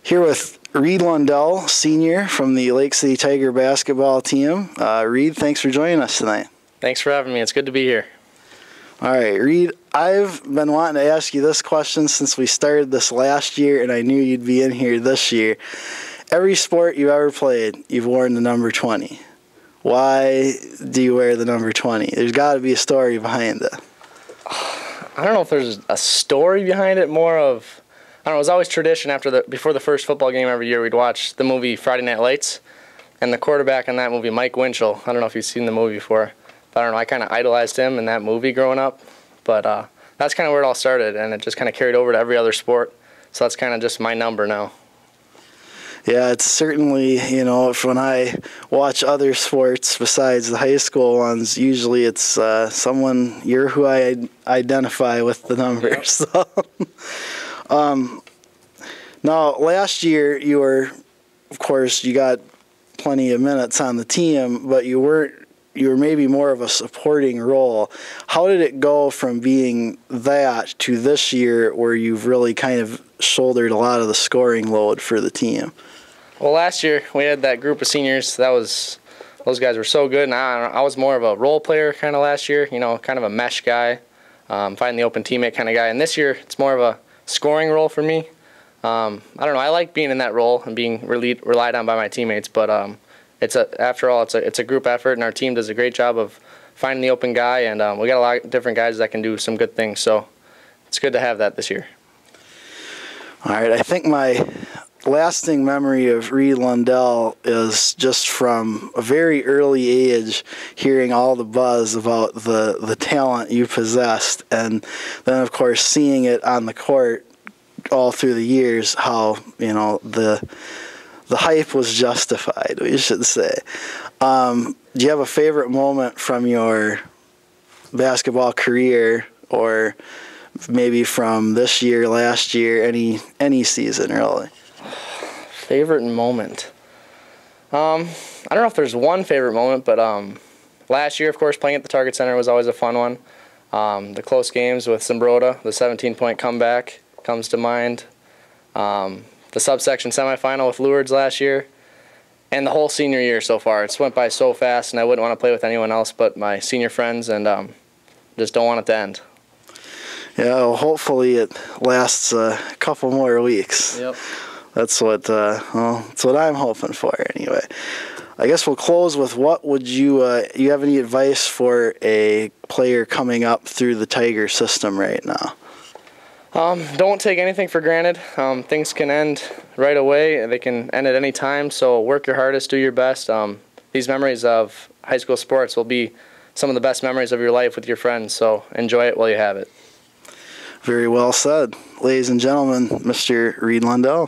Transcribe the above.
Here with Reid Lundell, senior from the Lake City Tiger basketball team. Reid, thanks for joining us tonight. Thanks for having me. It's good to be here. All right, Reid, I've been wanting to ask you this question since we started this last year, and I knew you'd be in here this year. Every sport you've ever played, you've worn the number 20. Why do you wear the number 20? There's got to be a story behind it. I don't know if there's a story behind it. More of, I don't know, it was always tradition before the first football game every year, we'd watch the movie Friday Night Lights, and the quarterback in that movie, Mike Winchell, I don't know if you've seen the movie before, but I don't know, I kind of idolized him in that movie growing up, but that's kind of where it all started, and it just kind of carried over to every other sport, so that's kind of just my number now. Yeah, it's certainly, you know, when I watch other sports besides the high school ones, usually it's someone, you're who I identify with the number. Yep. So, now, last year you were, of course, you got plenty of minutes on the team, but you were maybe more of a supporting role. How did it go from being that to this year where you've really kind of shouldered a lot of the scoring load for the team? Well, last year we had that group of seniors. Those guys were so good, and I was more of a role player kind of last year, you know, kind of a mesh guy, finding the open teammate kind of guy. And this year it's more of a scoring role for me. I don't know, I like being in that role and being relied on by my teammates, but after all, it's a group effort, and our team does a great job of finding the open guy, and we got a lot of different guys that can do some good things, so it's good to have that this year. All right, I think my lasting memory of Reid Lundell is just from a very early age hearing all the buzz about the talent you possessed, and then of course seeing it on the court all through the years, how, you know, the hype was justified, we should say. Do you have a favorite moment from your basketball career, or maybe from this year, last year, any season really? Favorite moment? I don't know if there's one favorite moment, but last year, of course, playing at the Target Center was always a fun one. The close games with Zimbrota, the 17-point comeback comes to mind. The subsection semifinal with Lourdes last year, and the whole senior year so far. It's went by so fast, and I wouldn't want to play with anyone else but my senior friends, and just don't want it to end. Yeah, well, hopefully it lasts a couple more weeks. Yep. That's what that's what I'm hoping for anyway. I guess we'll close with, what would you have any advice for a player coming up through the Tiger system right now? Don't take anything for granted. Things can end right away. They can end at any time, so work your hardest, do your best. These memories of high school sports will be some of the best memories of your life with your friends, so enjoy it while you have it. Very well said. Ladies and gentlemen, Mr. Reid Lundell.